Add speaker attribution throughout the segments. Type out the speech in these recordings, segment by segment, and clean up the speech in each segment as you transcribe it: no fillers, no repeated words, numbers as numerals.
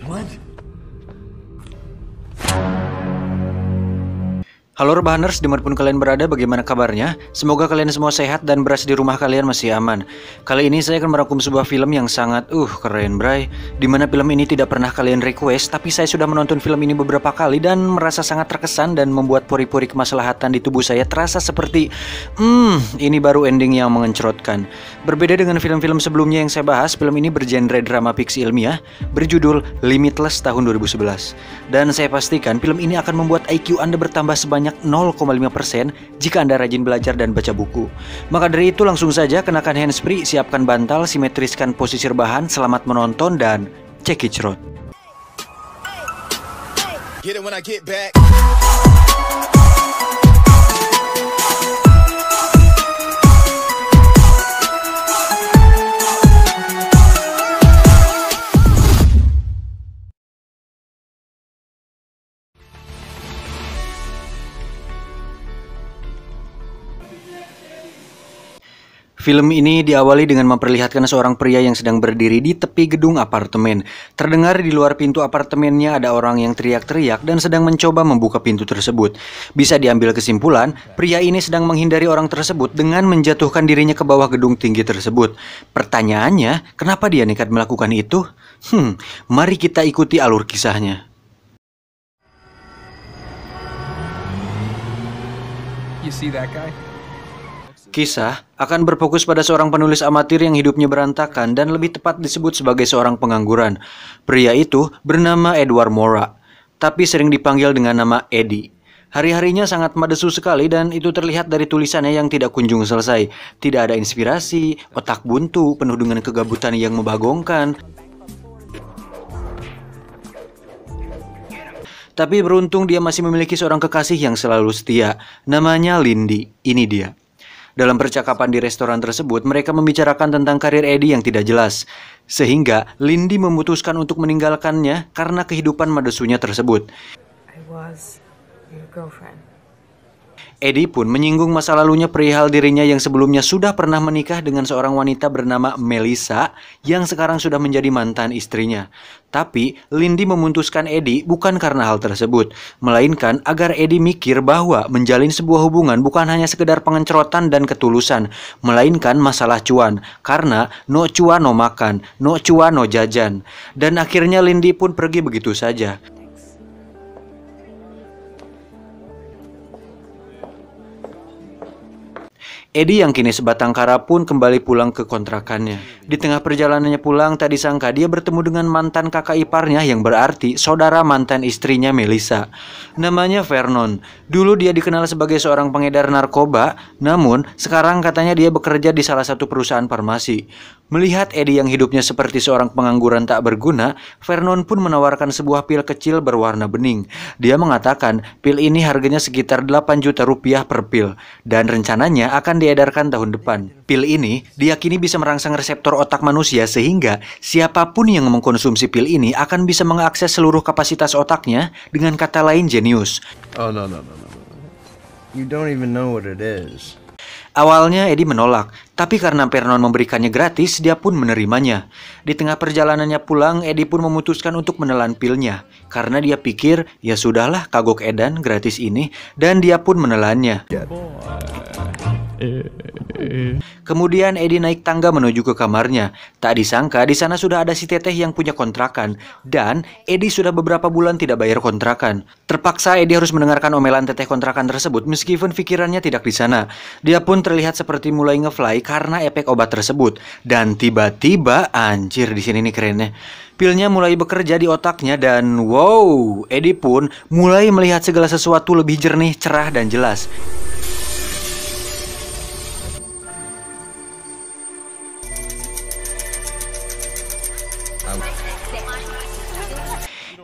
Speaker 1: What?
Speaker 2: Halo Rebahaners, dimanapun kalian berada, bagaimana kabarnya? Semoga kalian semua sehat dan berasa di rumah kalian masih aman. Kali ini saya akan merangkum sebuah film yang sangat keren bray. Dimana film ini tidak pernah kalian request, tapi saya sudah menonton film ini beberapa kali dan merasa sangat terkesan dan membuat pori-pori kemaslahatan di tubuh saya terasa seperti ini baru ending yang mengencrotkan. Berbeda dengan film-film sebelumnya yang saya bahas, film ini bergenre drama fiksi ilmiah berjudul Limitless tahun 2011. Dan saya pastikan film ini akan membuat IQ Anda bertambah sebanyak 0,5% jika Anda rajin belajar dan baca buku. Maka dari itu langsung saja kenakan handsfree, siapkan bantal, simetriskan posisi rebahan, selamat menonton dan check it out.
Speaker 3: Get it when I get back.
Speaker 2: Film ini diawali dengan memperlihatkan seorang pria yang sedang berdiri di tepi gedung apartemen. Terdengar di luar pintu apartemennya ada orang yang teriak-teriak dan sedang mencoba membuka pintu tersebut. Bisa diambil kesimpulan, pria ini sedang menghindari orang tersebut dengan menjatuhkan dirinya ke bawah gedung tinggi tersebut. Pertanyaannya, kenapa dia nekat melakukan itu? Mari kita ikuti alur kisahnya.
Speaker 1: You see that guy?
Speaker 2: Kisah akan berfokus pada seorang penulis amatir yang hidupnya berantakan dan lebih tepat disebut sebagai seorang pengangguran. Pria itu bernama Edward Mora, tapi sering dipanggil dengan nama Eddie. Hari-harinya sangat madesu sekali dan itu terlihat dari tulisannya yang tidak kunjung selesai. Tidak ada inspirasi, otak buntu, penuh dengan kegabutan yang membagongkan. Tapi beruntung dia masih memiliki seorang kekasih yang selalu setia. Namanya Lindy, ini dia. Dalam percakapan di restoran tersebut, mereka membicarakan tentang karir Eddie yang tidak jelas. Sehingga Lindy memutuskan untuk meninggalkannya karena kehidupan madesunya tersebut.
Speaker 4: I was your girlfriend.
Speaker 2: Eddie pun menyinggung masa lalunya perihal dirinya yang sebelumnya sudah pernah menikah dengan seorang wanita bernama Melissa yang sekarang sudah menjadi mantan istrinya. Tapi Lindy memutuskan Eddie bukan karena hal tersebut, melainkan agar Eddie mikir bahwa menjalin sebuah hubungan bukan hanya sekedar pengencrotan dan ketulusan, melainkan masalah cuan. Karena no cuan no makan, no cuan no jajan. Dan akhirnya Lindy pun pergi begitu saja. Eddie yang kini sebatang kara pun kembali pulang ke kontrakannya. Di tengah perjalanannya pulang, tak disangka dia bertemu dengan mantan kakak iparnya yang berarti saudara mantan istrinya Melissa. Namanya Vernon. Dulu dia dikenal sebagai seorang pengedar narkoba, namun sekarang katanya dia bekerja di salah satu perusahaan farmasi. Melihat Eddie yang hidupnya seperti seorang pengangguran tak berguna, Vernon pun menawarkan sebuah pil kecil berwarna bening. Dia mengatakan pil ini harganya sekitar 8 juta rupiah per pil dan rencananya akan diedarkan tahun depan. Pil ini diyakini bisa merangsang reseptor otak manusia sehingga siapapun yang mengkonsumsi pil ini akan bisa mengakses seluruh kapasitas otaknya, dengan kata lain jenius.
Speaker 5: Oh no. You don't even know what it is.
Speaker 2: Awalnya Eddie menolak, tapi karena Vernon memberikannya gratis, dia pun menerimanya. Di tengah perjalanannya pulang, Eddie pun memutuskan untuk menelan pilnya. Karena dia pikir, ya sudahlah kagok edan gratis ini, dan dia pun menelannya. Kemudian Eddie naik tangga menuju ke kamarnya. Tak disangka di sana sudah ada si Teteh yang punya kontrakan, dan Eddie sudah beberapa bulan tidak bayar kontrakan. Terpaksa Eddie harus mendengarkan omelan Teteh kontrakan tersebut meskipun pikirannya tidak di sana. Dia pun terlihat seperti mulai ngefly karena efek obat tersebut. Dan tiba-tiba, anjir di sini nih kerennya, pilnya mulai bekerja di otaknya dan wow, Eddie pun mulai melihat segala sesuatu lebih jernih, cerah dan jelas.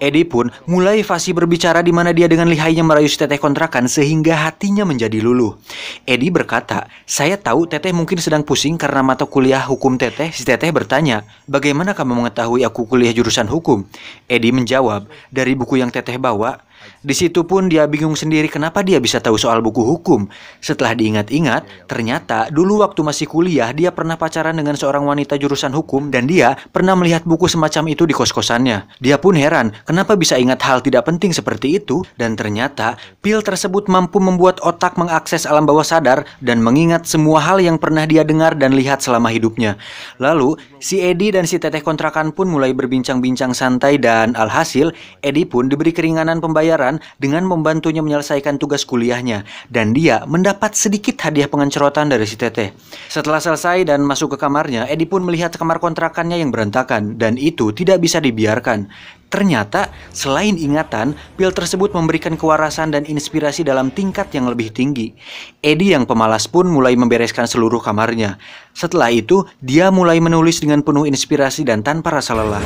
Speaker 2: Eddie pun mulai fasih berbicara di mana dia dengan lihainya merayu si Teteh kontrakan sehingga hatinya menjadi luluh. Eddie berkata, "Saya tahu Teteh mungkin sedang pusing karena mata kuliah hukum Teteh." Si Teteh bertanya, "Bagaimana kamu mengetahui aku kuliah jurusan hukum?" Eddie menjawab, "Dari buku yang Teteh bawa." Di situ pun dia bingung sendiri kenapa dia bisa tahu soal buku hukum. Setelah diingat-ingat, ternyata dulu waktu masih kuliah dia pernah pacaran dengan seorang wanita jurusan hukum dan dia pernah melihat buku semacam itu di kos-kosannya. Dia pun heran kenapa bisa ingat hal tidak penting seperti itu, dan ternyata pil tersebut mampu membuat otak mengakses alam bawah sadar dan mengingat semua hal yang pernah dia dengar dan lihat selama hidupnya. Lalu, si Eddie dan si teteh kontrakan pun mulai berbincang-bincang santai dan alhasil, Eddie pun diberi keringanan pembayaran dengan membantunya menyelesaikan tugas kuliahnya, dan dia mendapat sedikit hadiah pengencerotan dari si teteh. Setelah selesai dan masuk ke kamarnya, Eddie pun melihat kamar kontrakannya yang berantakan, dan itu tidak bisa dibiarkan. Ternyata, selain ingatan, pil tersebut memberikan kewarasan dan inspirasi dalam tingkat yang lebih tinggi. Eddie yang pemalas pun mulai membereskan seluruh kamarnya. Setelah itu, dia mulai menulis dengan penuh inspirasi dan tanpa rasa lelah.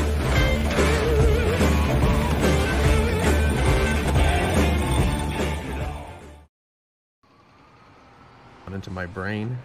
Speaker 5: Into my brain.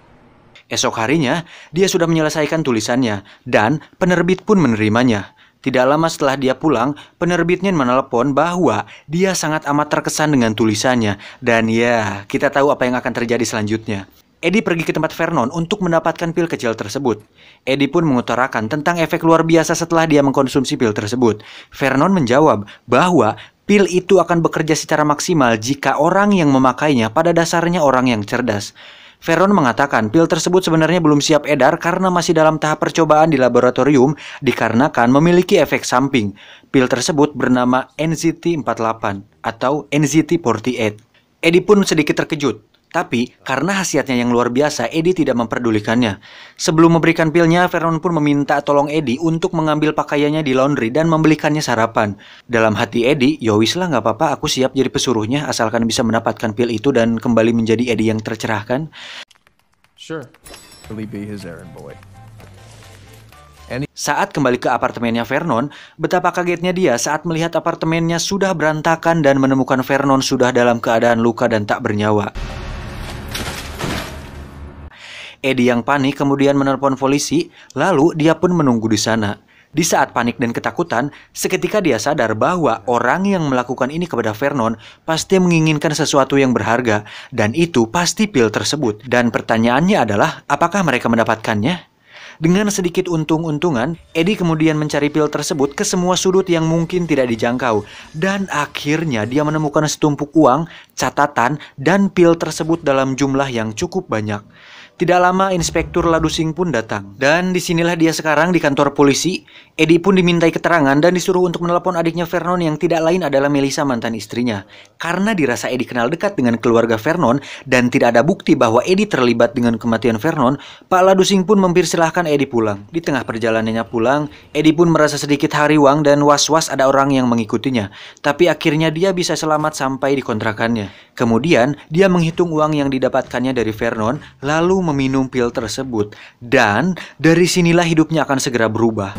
Speaker 2: Esok harinya, dia sudah menyelesaikan tulisannya, dan penerbit pun menerimanya. Tidak lama setelah dia pulang, penerbitnya menelepon bahwa dia sangat amat terkesan dengan tulisannya. Dan ya, kita tahu apa yang akan terjadi selanjutnya. Eddie pergi ke tempat Vernon untuk mendapatkan pil kecil tersebut. Eddie pun mengutarakan tentang efek luar biasa setelah dia mengkonsumsi pil tersebut. Vernon menjawab bahwa pil itu akan bekerja secara maksimal jika orang yang memakainya pada dasarnya orang yang cerdas. Vernon mengatakan pil tersebut sebenarnya belum siap edar karena masih dalam tahap percobaan di laboratorium dikarenakan memiliki efek samping. Pil tersebut bernama NZT-48 atau NZT-48. Eddie pun sedikit terkejut. Tapi, karena khasiatnya yang luar biasa, Eddie tidak memperdulikannya. Sebelum memberikan pilnya, Vernon pun meminta tolong Eddie untuk mengambil pakaiannya di laundry dan membelikannya sarapan. Dalam hati Eddie, yowis lah nggak apa-apa, aku siap jadi pesuruhnya asalkan bisa mendapatkan pil itu dan kembali menjadi Eddie yang tercerahkan.
Speaker 5: Sure. Really be his errand boy.
Speaker 2: Saat kembali ke apartemennya Vernon, betapa kagetnya dia saat melihat apartemennya sudah berantakan dan menemukan Vernon sudah dalam keadaan luka dan tak bernyawa. Eddie yang panik kemudian menelpon polisi, lalu dia pun menunggu di sana. Di saat panik dan ketakutan, seketika dia sadar bahwa orang yang melakukan ini kepada Vernon pasti menginginkan sesuatu yang berharga, dan itu pasti pil tersebut. Dan pertanyaannya adalah, apakah mereka mendapatkannya? Dengan sedikit untung-untungan, Eddie kemudian mencari pil tersebut ke semua sudut yang mungkin tidak dijangkau. Dan akhirnya dia menemukan setumpuk uang, catatan, dan pil tersebut dalam jumlah yang cukup banyak. Tidak lama Inspektur Ladusing pun datang. Dan disinilah dia sekarang di kantor polisi. Eddie pun dimintai keterangan dan disuruh untuk menelepon adiknya Vernon yang tidak lain adalah Melissa, mantan istrinya. Karena dirasa Eddie kenal dekat dengan keluarga Vernon dan tidak ada bukti bahwa Eddie terlibat dengan kematian Vernon, Pak Ladusing pun mempersilahkan Eddie pulang. Di tengah perjalanannya pulang, Eddie pun merasa sedikit hariwang dan was-was ada orang yang mengikutinya. Tapi akhirnya dia bisa selamat sampai di kontrakannya. Kemudian dia menghitung uang yang didapatkannya dari Vernon, lalu meminum pil tersebut, dan dari sinilah hidupnya akan segera berubah.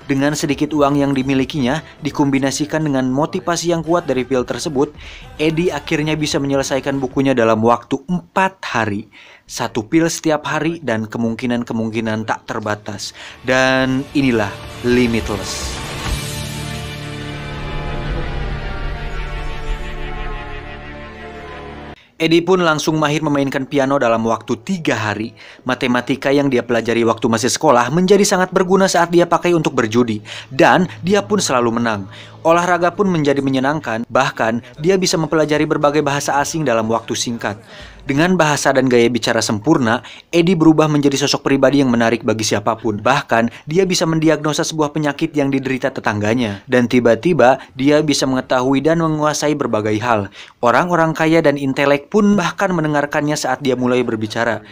Speaker 2: Dengan sedikit uang yang dimilikinya dikombinasikan dengan motivasi yang kuat dari pil tersebut, Eddie akhirnya bisa menyelesaikan bukunya dalam waktu 4 hari. 1 pil setiap hari dan kemungkinan-kemungkinan tak terbatas. Dan inilah Limitless. Eddie pun langsung mahir memainkan piano dalam waktu 3 hari. Matematika yang dia pelajari waktu masih sekolah menjadi sangat berguna saat dia pakai untuk berjudi. Dan dia pun selalu menang. Olahraga pun menjadi menyenangkan, bahkan dia bisa mempelajari berbagai bahasa asing dalam waktu singkat. Dengan bahasa dan gaya bicara sempurna, Eddie berubah menjadi sosok pribadi yang menarik bagi siapapun. Bahkan, dia bisa mendiagnosa sebuah penyakit yang diderita tetangganya. Dan tiba-tiba, dia bisa mengetahui dan menguasai berbagai hal. Orang-orang kaya dan intelek pun bahkan mendengarkannya saat dia mulai berbicara.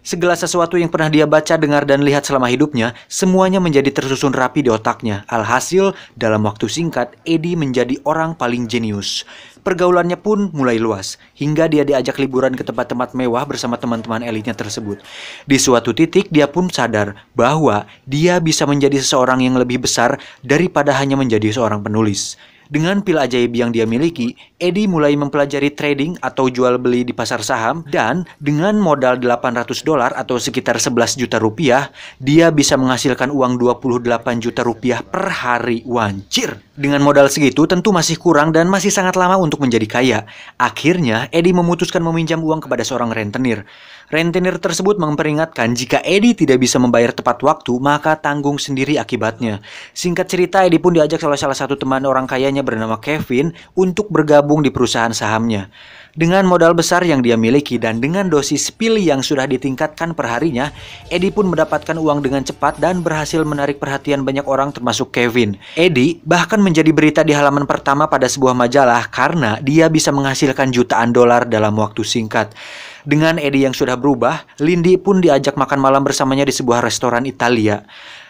Speaker 2: Segala sesuatu yang pernah dia baca, dengar, dan lihat selama hidupnya, semuanya menjadi tersusun rapi di otaknya. Alhasil, dalam waktu singkat, Eddie menjadi orang paling jenius. Pergaulannya pun mulai luas, hingga dia diajak liburan ke tempat-tempat mewah bersama teman-teman elitnya tersebut. Di suatu titik, dia pun sadar bahwa dia bisa menjadi seseorang yang lebih besar daripada hanya menjadi seorang penulis. Dengan pil ajaib yang dia miliki, Eddie mulai mempelajari trading atau jual beli di pasar saham, dan dengan modal $800 atau sekitar 11 juta rupiah, dia bisa menghasilkan uang 28 juta rupiah per hari. Wancir! Dengan modal segitu tentu masih kurang dan masih sangat lama untuk menjadi kaya. Akhirnya, Eddie memutuskan meminjam uang kepada seorang rentenir. Rentenir tersebut memperingatkan jika Eddie tidak bisa membayar tepat waktu, maka tanggung sendiri akibatnya. Singkat cerita, Eddie pun diajak oleh salah satu teman orang kayanya bernama Kevin untuk bergabung di perusahaan sahamnya. Dengan modal besar yang dia miliki dan dengan dosis pil yang sudah ditingkatkan perharinya, Eddie pun mendapatkan uang dengan cepat dan berhasil menarik perhatian banyak orang termasuk Kevin. Eddie bahkan menjadi berita di halaman pertama pada sebuah majalah karena dia bisa menghasilkan jutaan dolar dalam waktu singkat. Dengan Eddie yang sudah berubah, Lindy pun diajak makan malam bersamanya di sebuah restoran Italia.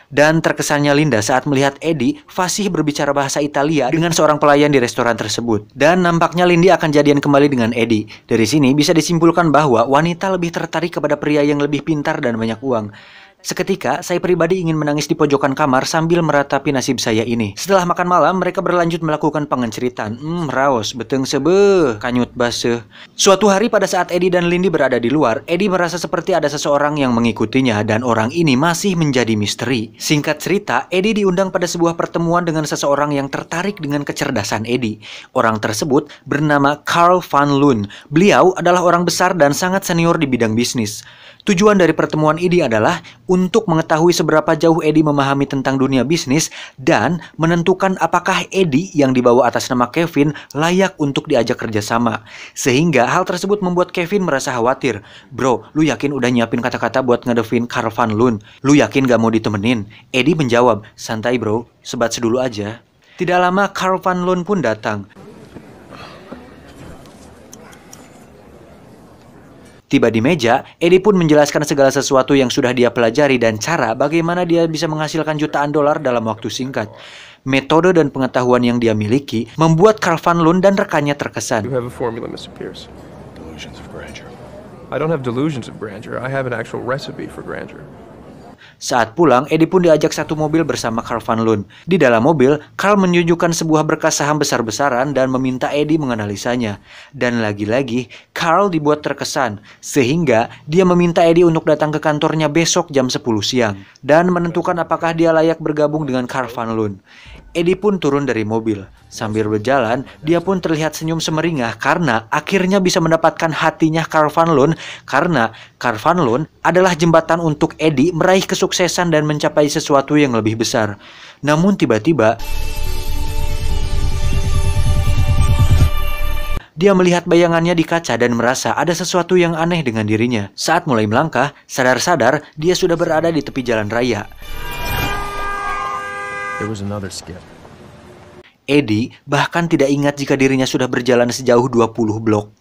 Speaker 2: Dan terkesannya Linda saat melihat Eddie fasih berbicara bahasa Italia dengan seorang pelayan di restoran tersebut. Dan nampaknya Lindy akan jadian kembali dengan Eddie. Dari sini bisa disimpulkan bahwa wanita lebih tertarik kepada pria yang lebih pintar dan banyak uang. Seketika, saya pribadi ingin menangis di pojokan kamar sambil meratapi nasib saya ini. Setelah makan malam, mereka berlanjut melakukan pengenceritan. Raos, beteng sebeh, kanyut baseh. Suatu hari pada saat Eddie dan Lindy berada di luar, Eddie merasa seperti ada seseorang yang mengikutinya dan orang ini masih menjadi misteri. Singkat cerita, Eddie diundang pada sebuah pertemuan dengan seseorang yang tertarik dengan kecerdasan Eddie. Orang tersebut bernama Carl Van Loon. Beliau adalah orang besar dan sangat senior di bidang bisnis. Tujuan dari pertemuan ini adalah untuk mengetahui seberapa jauh Eddie memahami tentang dunia bisnis dan menentukan apakah Eddie yang dibawa atas nama Kevin layak untuk diajak kerjasama. Sehingga hal tersebut membuat Kevin merasa khawatir. Bro, lu yakin udah nyiapin kata-kata buat ngedevin Carl Van Loon? Lu yakin gak mau ditemenin? Eddie menjawab, santai bro, sebat dulu aja. Tidak lama Carl Van Loon pun datang. Tiba di meja, Eddie pun menjelaskan segala sesuatu yang sudah dia pelajari dan cara bagaimana dia bisa menghasilkan jutaan dolar dalam waktu singkat. Metode dan pengetahuan yang dia miliki membuat Carl Van Loon dan rekannya terkesan.
Speaker 1: You have a formula, Mr. Pierce. Delusions of grandeur. I don't have delusions of grandeur. I have an actual recipe for grandeur.
Speaker 2: Saat pulang, Eddie pun diajak satu mobil bersama Carl Van Loon. Di dalam mobil, Carl menunjukkan sebuah berkas saham besar-besaran dan meminta Eddie menganalisanya. Dan lagi-lagi, Carl dibuat terkesan, sehingga dia meminta Eddie untuk datang ke kantornya besok jam 10 siang dan menentukan apakah dia layak bergabung dengan Carl Van Loon. Eddie pun turun dari mobil. Sambil berjalan, dia pun terlihat senyum semeringah karena akhirnya bisa mendapatkan hatinya Carl Van Loon, karena Carl Van Loon adalah jembatan untuk Eddie meraih kesuksesan dan mencapai sesuatu yang lebih besar. Namun tiba-tiba dia melihat bayangannya di kaca dan merasa ada sesuatu yang aneh dengan dirinya. Saat mulai melangkah, sadar-sadar dia sudah berada di tepi jalan raya.
Speaker 1: There was another skip.
Speaker 2: Eddie bahkan tidak ingat jika dirinya sudah berjalan sejauh 20 blok.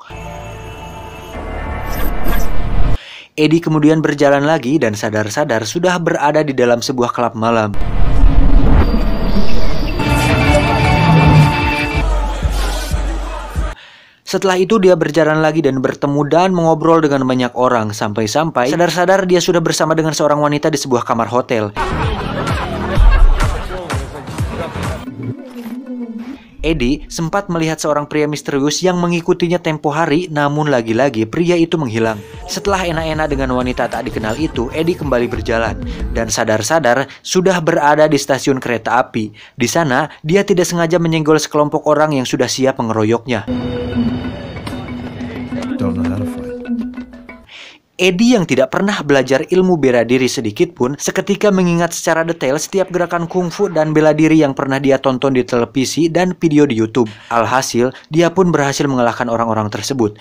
Speaker 2: Eddie kemudian berjalan lagi dan sadar-sadar sudah berada di dalam sebuah klub malam. Setelah itu dia berjalan lagi dan bertemu dan mengobrol dengan banyak orang sampai-sampai sadar-sadar dia sudah bersama dengan seorang wanita di sebuah kamar hotel. Eddie sempat melihat seorang pria misterius yang mengikutinya tempo hari, namun lagi-lagi pria itu menghilang. Setelah enak-enak dengan wanita tak dikenal itu, Eddie kembali berjalan dan sadar-sadar sudah berada di stasiun kereta api. Di sana, dia tidak sengaja menyenggol sekelompok orang yang sudah siap mengeroyoknya.
Speaker 5: Don't know how to fight.
Speaker 2: Eddie yang tidak pernah belajar ilmu bela diri sedikit pun seketika mengingat secara detail setiap gerakan kungfu dan bela diri yang pernah dia tonton di televisi dan video di YouTube. Alhasil, dia pun berhasil mengalahkan orang-orang tersebut.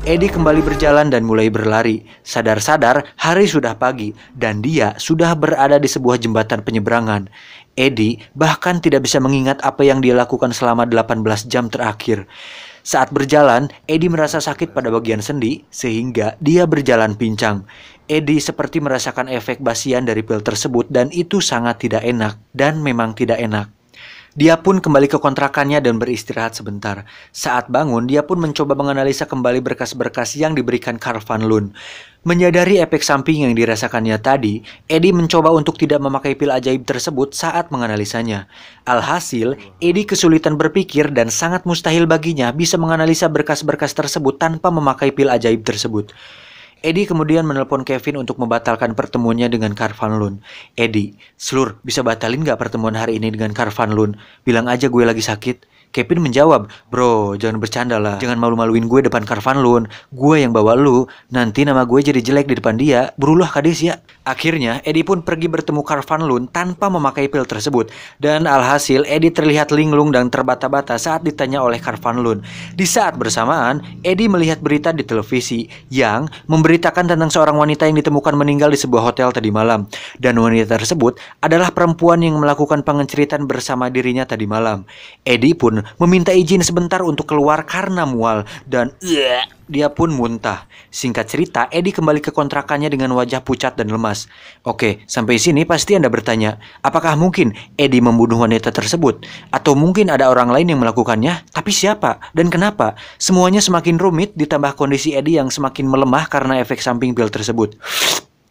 Speaker 2: Eddie kembali berjalan dan mulai berlari. Sadar-sadar, hari sudah pagi dan dia sudah berada di sebuah jembatan penyeberangan. Eddie bahkan tidak bisa mengingat apa yang dia lakukan selama 18 jam terakhir. Saat berjalan, Eddie merasa sakit pada bagian sendi sehingga dia berjalan pincang. Eddie seperti merasakan efek basian dari pil tersebut dan itu sangat tidak enak dan memang tidak enak. Dia pun kembali ke kontrakannya dan beristirahat sebentar. Saat bangun, dia pun mencoba menganalisa kembali berkas-berkas yang diberikan Carl Van Loon. Menyadari efek samping yang dirasakannya tadi, Eddie mencoba untuk tidak memakai pil ajaib tersebut saat menganalisanya. Alhasil, Eddie kesulitan berpikir dan sangat mustahil baginya bisa menganalisa berkas-berkas tersebut tanpa memakai pil ajaib tersebut. Eddie kemudian menelpon Kevin untuk membatalkan pertemuannya dengan Carl Van Loon. Eddie, Slur, bisa batalin gak pertemuan hari ini dengan Carl Van Loon? Bilang aja gue lagi sakit. Kevin menjawab, bro, jangan bercanda lah. Jangan malu-maluin gue depan Carl Van Loon. Gue yang bawa lu. Nanti nama gue jadi jelek di depan dia. Berulah kades ya. Akhirnya, Eddie pun pergi bertemu Carl Van Loon tanpa memakai pil tersebut. Dan alhasil, Eddie terlihat linglung dan terbata-bata saat ditanya oleh Carl Van Loon. Di saat bersamaan, Eddie melihat berita di televisi yang memberitakan tentang seorang wanita yang ditemukan meninggal di sebuah hotel tadi malam. Dan wanita tersebut adalah perempuan yang melakukan pengenceritan bersama dirinya tadi malam. Eddie pun meminta izin sebentar untuk keluar karena mual dan dia pun muntah. Singkat cerita, Eddie kembali ke kontrakannya dengan wajah pucat dan lemas. Oke, sampai sini pasti Anda bertanya, apakah mungkin Eddie membunuh wanita tersebut? Atau mungkin ada orang lain yang melakukannya? Tapi siapa? Dan kenapa? Semuanya semakin rumit ditambah kondisi Eddie yang semakin melemah karena efek samping pil tersebut.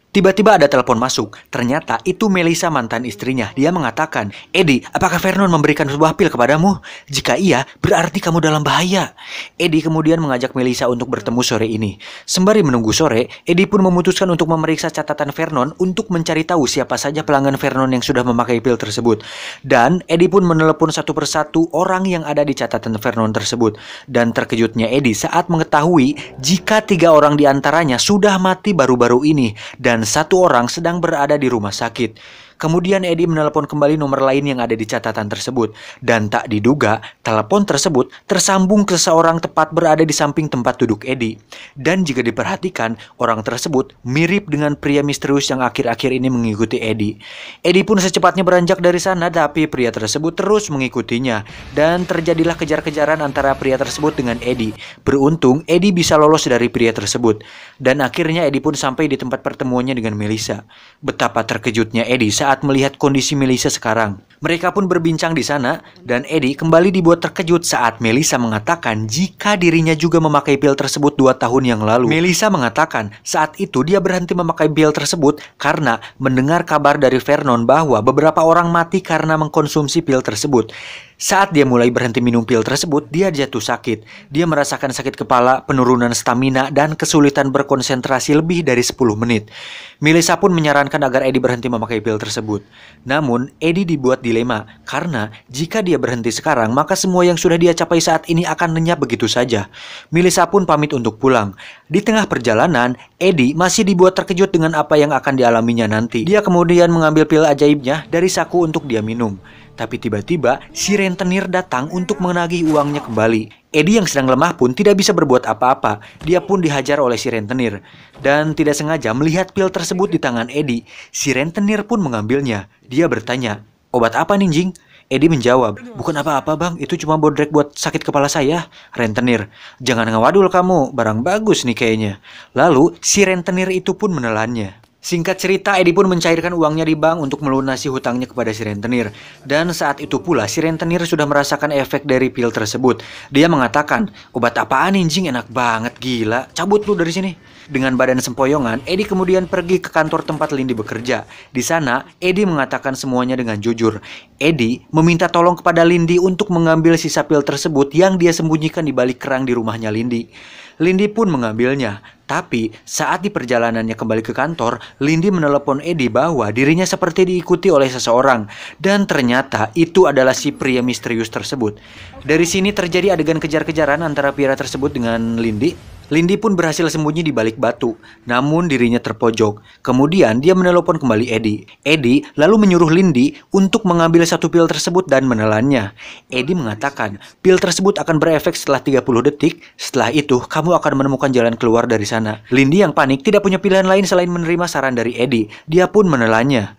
Speaker 2: Tiba-tiba ada telepon masuk. Ternyata itu Melissa, mantan istrinya. Dia mengatakan, Eddie, apakah Vernon memberikan sebuah pil kepadamu? Jika iya, berarti kamu dalam bahaya. Eddie kemudian mengajak Melissa untuk bertemu sore ini. Sembari menunggu sore, Eddie pun memutuskan untuk memeriksa catatan Vernon untuk mencari tahu siapa saja pelanggan Vernon yang sudah memakai pil tersebut. Dan Eddie pun menelepon satu persatu orang yang ada di catatan Vernon tersebut. Dan terkejutnya Eddie saat mengetahui jika 3 orang diantaranya sudah mati baru-baru ini. Dan 1 orang sedang berada di rumah sakit. Kemudian Eddie menelepon kembali nomor lain yang ada di catatan tersebut. Dan tak diduga, telepon tersebut tersambung ke seseorang tepat berada di samping tempat duduk Eddie. Dan jika diperhatikan, orang tersebut mirip dengan pria misterius yang akhir-akhir ini mengikuti Eddie. Eddie pun secepatnya beranjak dari sana, tapi pria tersebut terus mengikutinya. Dan terjadilah kejar-kejaran antara pria tersebut dengan Eddie. Beruntung, Eddie bisa lolos dari pria tersebut. Dan akhirnya Eddie pun sampai di tempat pertemuannya dengan Melissa. Betapa terkejutnya Eddie saat melihat kondisi Melissa sekarang. Mereka pun berbincang di sana dan Eddie kembali dibuat terkejut saat Melissa mengatakan jika dirinya juga memakai pil tersebut 2 tahun yang lalu. Melissa mengatakan saat itu dia berhenti memakai pil tersebut karena mendengar kabar dari Vernon bahwa beberapa orang mati karena mengkonsumsi pil tersebut. Saat dia mulai berhenti minum pil tersebut, dia jatuh sakit. Dia merasakan sakit kepala, penurunan stamina, dan kesulitan berkonsentrasi lebih dari 10 menit. Melissa pun menyarankan agar Eddie berhenti memakai pil tersebut. Namun, Eddie dibuat dilema, karena jika dia berhenti sekarang, maka semua yang sudah dia capai saat ini akan lenyap begitu saja. Melissa pun pamit untuk pulang. Di tengah perjalanan, Eddie masih dibuat terkejut dengan apa yang akan dialaminya nanti. Dia kemudian mengambil pil ajaibnya dari saku untuk dia minum. Tapi tiba-tiba si rentenir datang untuk menagih uangnya kembali. Eddie yang sedang lemah pun tidak bisa berbuat apa-apa. Dia pun dihajar oleh si rentenir. Dan tidak sengaja melihat pil tersebut di tangan Eddie, si rentenir pun mengambilnya. Dia bertanya, obat apa nih, Jing? Eddie menjawab, bukan apa-apa bang, itu cuma bodrek buat sakit kepala saya. Rentenir, jangan ngawadul kamu, barang bagus nih kayaknya. Lalu si rentenir itu pun menelannya. Singkat cerita, Eddie pun mencairkan uangnya di bank untuk melunasi hutangnya kepada si rentenir. Dan saat itu pula, si rentenir sudah merasakan efek dari pil tersebut. Dia mengatakan, obat apaan anjing, enak banget, gila, cabut lu dari sini. Dengan badan sempoyongan, Eddie kemudian pergi ke kantor tempat Lindy bekerja. Di sana, Eddie mengatakan semuanya dengan jujur. Eddie meminta tolong kepada Lindy untuk mengambil sisa pil tersebut yang dia sembunyikan di balik kerang di rumahnya Lindy. Lindy pun mengambilnya. Tapi saat di perjalanannya kembali ke kantor, Lindy menelepon Eddie bahwa dirinya seperti diikuti oleh seseorang. Dan ternyata itu adalah si pria misterius tersebut. Dari sini terjadi adegan kejar-kejaran antara pria tersebut dengan Lindy. Lindy pun berhasil sembunyi di balik batu, namun dirinya terpojok. Kemudian dia menelepon kembali Eddie. Eddie lalu menyuruh Lindy untuk mengambil satu pil tersebut dan menelannya. Eddie mengatakan, pil tersebut akan berefek setelah 30 detik. Setelah itu, kamu akan menemukan jalan keluar dari sana. Lindy yang panik tidak punya pilihan lain selain menerima saran dari Eddie. Dia pun menelannya.